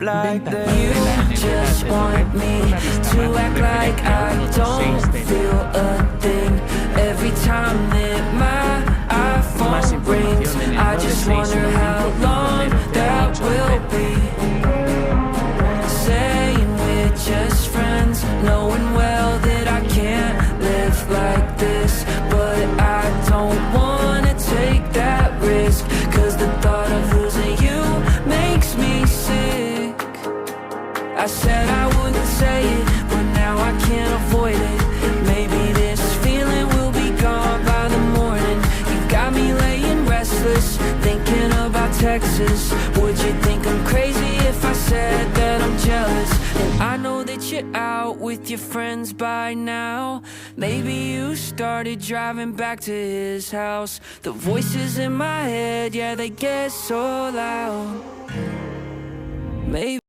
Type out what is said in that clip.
Venta, You just want me to act like I don't feel a thing every time that my iPhone rings. I just wonder how long that will be. Saying we're just friends, knowing well that I can't live like this, but I don't wanna take that risk, 'cause the thought of losing you makes me sick. I said I wouldn't say it, but now I can't avoid it. Maybe this feeling will be gone by the morning. You got me laying restless, thinking about Texas. Would you think I'm crazy if I said that I'm jealous? And I know that you're out with your friends by now. Maybe you started driving back to his house. The voices in my head, yeah, they get so loud. Maybe